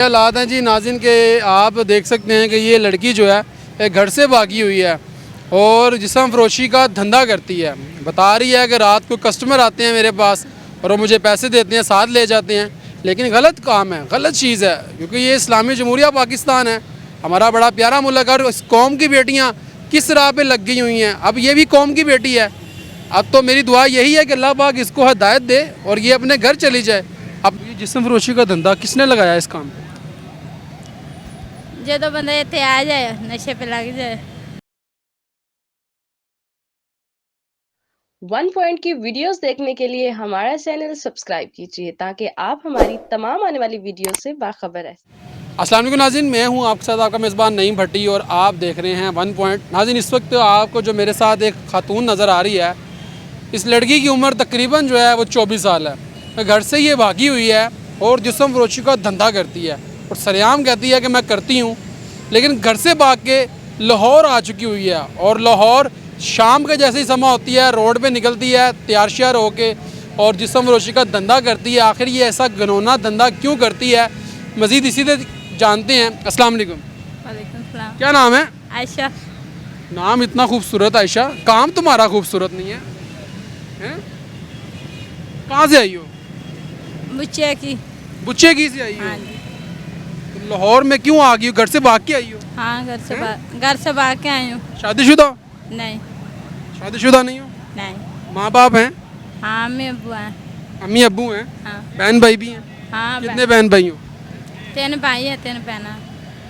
हालात हैं जी नाज़रीन के, आप देख सकते हैं कि ये लड़की जो है घर से भागी हुई है और जिस्म फरोशी का धंधा करती है। बता रही है कि रात को कस्टमर आते हैं मेरे पास और वो मुझे पैसे देते हैं, साथ ले जाते हैं, लेकिन गलत काम है, गलत चीज़ है, क्योंकि ये इस्लामी जमहूरिया पाकिस्तान है, हमारा बड़ा प्यारा मुल्क है और इस कौम की बेटियाँ किस राह पे लग गई हुई हैं। अब ये भी कौम की बेटी है। अब तो मेरी दुआ यही है कि अल्लाह पाक इसको हिदायत दे और ये अपने घर चली जाए। अब ये जिस्म फरोशी का धंधा किसने लगाया इस काम पे? जो बंदा इतने आ जाए नशे पे लग जाए। वन पॉइंट की वीडियोस देखने के लिए हमारा चैनल सब्सक्राइब कीजिए ताकि आप हमारी तमाम आने वाली वीडियो से बाखबर रह सकें। अस्सलाम वालेकुम नाज़रीन, मैं हूं आपके साथ आपका मेज़बान नईम भट्टी और आप देख रहे हैं वन पॉइंट। नाज़रीन, इस वक्त आपको जो मेरे साथ एक खातून नज़र आ रही है, इस लड़की की उम्र तकरीबन जो है वो 24 साल है। घर से ये भागी हुई है और जिस्म फरोशी का धंधा करती है और सरेआम कहती है कि मैं करती हूँ, लेकिन घर से भाग के लाहौर आ चुकी हुई है और लाहौर शाम के जैसे ही समय होती है रोड पे निकलती है तैयार श्यार होके और जिस्म फरोशी का धंधा करती है। आखिर ये ऐसा घिनौना धंधा क्यों करती है, मज़ीद इसी से जानते हैं। अस्सलाम वालेकुम। वालेकुम सलाम। क्या नाम है? आयशा। नाम इतना खूबसूरत आयशा, काम तुम्हारा खूबसूरत नहीं है, हैं? कहाँ से आई हो? बुच्चे की। बुच्चे की से आई हो? हाँ जी। तुम लाहौर में क्यों आ गई हो? घर से भाग के आई हो? हाँ, घर से भाग के आई हूँ। शादीशुदा? नहीं। शादीशुदा नहीं हो? नहीं। माँ बाप हैं? हाँ, अम्मी अब्बू हैं। अम्मी अब्बू हैं? हाँ। बहन भाई भी हैं? हाँ, कितने बहन भाई हो? 3 भाई है 3 बहना।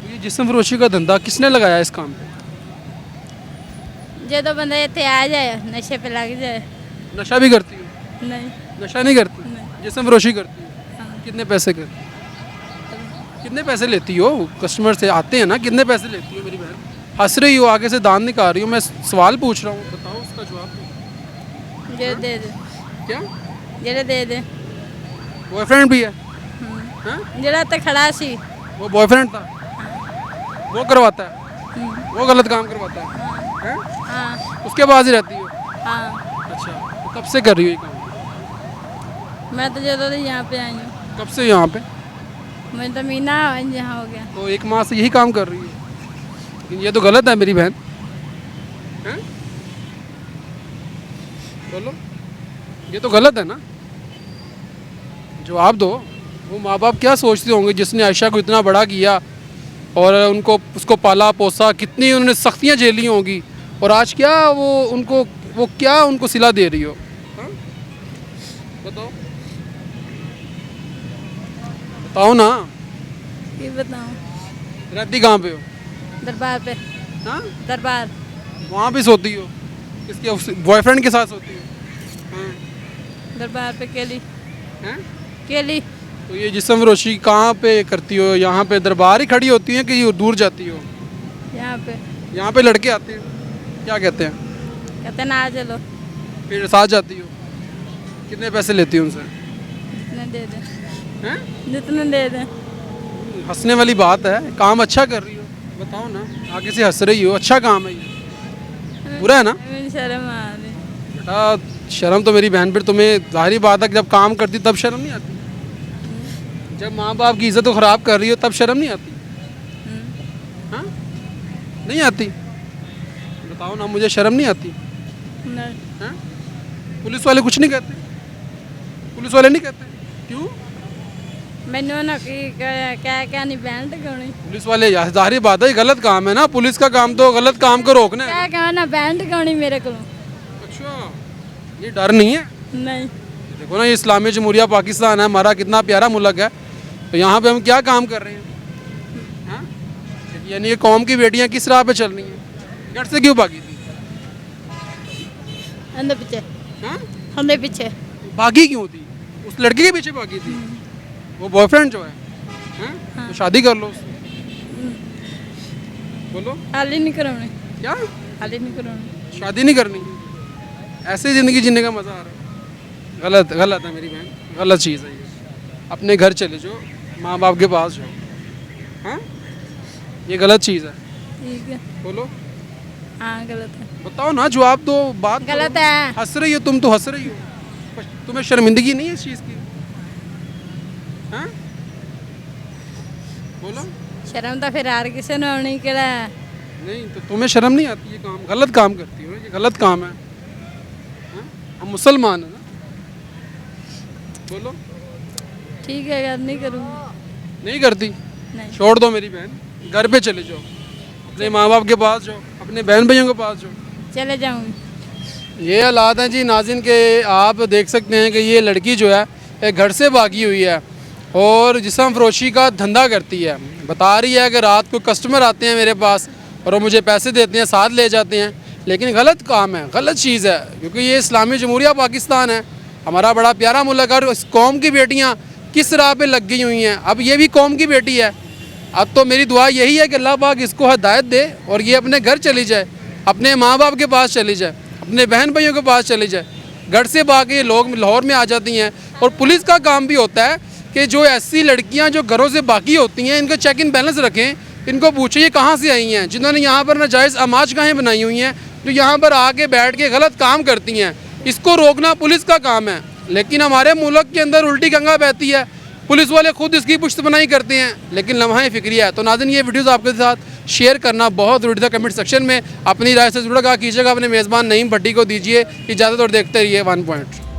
ये जिस्म फरोशी का धंधा किसने लगाया इस काम पे? जो बंदा इतने आ जाए नशे पे लग जाए। नशा भी करती हो? नहीं। नशा नहीं करती? नहीं। जिस्म फरोशी करती हो? हाँ। कितने पैसे करती हो? कितने पैसे लेती हो? कस्टमर से आते हैं ना, कितने पैसे लेती हो मेरी बहन? हंस रही हो, आगे से दांत निकाल रही हो, मैं सवाल पूछ रहा हूँ, बताओ उसका जवाब दो। जो दे दे। क्या जो दे दे। बॉयफ्रेंड भी है? हाँ? जरा तो खड़ा सी। वो बॉयफ्रेंड था, वो करवाता है, वो गलत काम करवाता है, हैं? हाँ। उसके पास ही रहती हो? हाँ। अच्छा, तो कब से कर रही हो ये काम? मैं तो जो यहाँ पे आई हूँ। कब से यहाँ पे? मैं तो महीना यहाँ हो गया। तो 1 माह से यही काम कर रही है, लेकिन ये तो गलत है मेरी बहन, हैं? बोलो, ये तो गलत है ना, जवाब दो। वो माँ बाप क्या सोचते होंगे जिसने आयशा को इतना बड़ा किया और उनको उसको पाला पोसा, कितनी उन्होंने सख्तियाँ झेली होंगी, और आज क्या वो क्या उनको सिला दे रही हो? हाँ? बताओ बताओ ना। ये बताऊँ। रहती कहाँ पे हो? दरबार पे। हाँ, दरबार। वहाँ भी सोती हो? किसके बॉयफ्रेंड के साथ सोती हो? हाँ। दरबार पे केली। हैं? केली। तो ये जिस्म फरोशी कहाँ पे करती हो? यहाँ पे दरबार ही खड़ी होती है कि दूर जाती हो? यहाँ पे। यहाँ पे लड़के आते हैं, क्या कहते हैं? कहते ना आ चलो। फिर साथ जाती हो? कितने पैसे लेती हो उनसे? जितने दे दे। हैं? जितने दे दे। हंसने वाली बात है, काम अच्छा कर रही हो, बताओ ना, आगे से हंस रही हो, अच्छा काम है ये, बुरा है ना? मुझे शर्म आ रही। बेटा शर्म तो मेरी बहन, फिर तुम्हें जाहिर बात है कि जब काम करती तब शर्म नहीं आती, जब माँ बाप की इज्जत तो ख़राब कर रही हो तब शर्म नहीं आती? हाँ, नहीं आती? बताओ ना, मुझे शर्म नहीं आती? नहीं। हाँ? पुलिस वाले कुछ नहीं कहते? पुलिस वाले नहीं कहते? क्यों? मैंने ना कि क्या नहीं बैंड गानी। पुलिस वाले जाहिर बात है, गलत काम है ना, पुलिस का काम तो गलत काम को रोकना है। क्या कहना बैंड गानी मेरे को। अच्छा, ये डर नहीं है? नहीं। देखो ना, ये इस्लामी जमहूरिया पाकिस्तान है, हमारा कितना प्यारा मुल्क है, तो यहाँ पे हम क्या काम कर रहे हैं? हाँ? यानी ये कौम की बेटियाँ किस राह पे चल रही हैं? घर से क्यों भागी थी? अंदर पीछे। हाँ? अंदर पीछे। भागी क्यों थी? उस लड़के के पीछे भागी थी? वो बॉयफ्रेंड जो है, हाँ? हाँ। तो शादी कर लो उससे। बोलो हाली नहीं करानी। क्या? हाली नहीं करानी। शादी नहीं करनी? ऐसे ज़िंदगी जीने का मज़ा आ रहा है? गलत गलत है मेरी बहन, गलत चीज़ है ये। अपने घर चले जाओ, माँ बाप के पास जाओ, हाँ? ये गलत चीज़ है। ठीक है। बोलो, हाँ गलत है। बताओ ना, जवाब दो, बात करो। गलत है। हंस रही हो तुम, तो हंस रही हो, तुम्हें शर्मिंदगी नहीं है इस चीज़ की? हाँ? बोलो। शर्म तो फिर हर किसी ने आनी केड़ा नहीं तो तुम्हें शर्म नहीं आती? ये काम गलत काम करती हो, ये गलत काम है। हाँ? हम मुसलमान हैं ना। बोलो। ठीक है यार, नहीं करूँगी। नहीं करती? नहीं। छोड़ दो मेरी बहन, घर पे चले जाओ, अपने माँ बाप के पास जाओ, अपने बहन भाइयों के पास जाओ। चले जाऊँगी। ये हालात हैं जी नाज़रीन के, आप देख सकते हैं कि ये लड़की जो है एक घर से भागी हुई है और जिस्म फरोशी का धंधा करती है। बता रही है कि रात को कस्टमर आते हैं मेरे पास और वो मुझे पैसे देते हैं, साथ ले जाते हैं, लेकिन गलत काम है, गलत चीज़ है, क्योंकि ये इस्लामी जमहूरिया पाकिस्तान है, हमारा बड़ा प्यारा मुल्क है। और इस कौम की बेटियाँ किस राह पे लग गई हुई हैं। अब ये भी कौम की बेटी है। अब तो मेरी दुआ यही है कि अल्लाह पाक इसको हदायत दे और ये अपने घर चली जाए, अपने माँ बाप के पास चली जाए, अपने बहन भाइयों के पास चली जाए। घर से भाग ये लोग लाहौर में आ जाती हैं। और पुलिस का काम भी होता है कि जो ऐसी लड़कियां जो घरों से बाकी होती हैं, इनका चेक इन बैलेंस रखें, इनको पूछे ये कहाँ से आई हैं, जिन्होंने यहाँ पर नाजायज़ अमाज गाहें बनाई हुई हैं, जो यहाँ पर आके बैठ के गलत काम करती हैं, इसको रोकना पुलिस का काम है। लेकिन हमारे मुल्क के अंदर उल्टी गंगा बहती है, पुलिस वाले खुद इसकी पुश्त बनाई करते हैं, लेकिन लम्हा फिक्रिया है। तो नाज़रीन ये वीडियोज़ आपके साथ शेयर करना बहुत ज़रूरी था। कमेंट सेक्शन में अपनी राय से जुड़ा कीजिएगा। अपने मेज़बान नईम भट्टी को दीजिए इजाज़त और देखते रहिए 1 पॉइंट।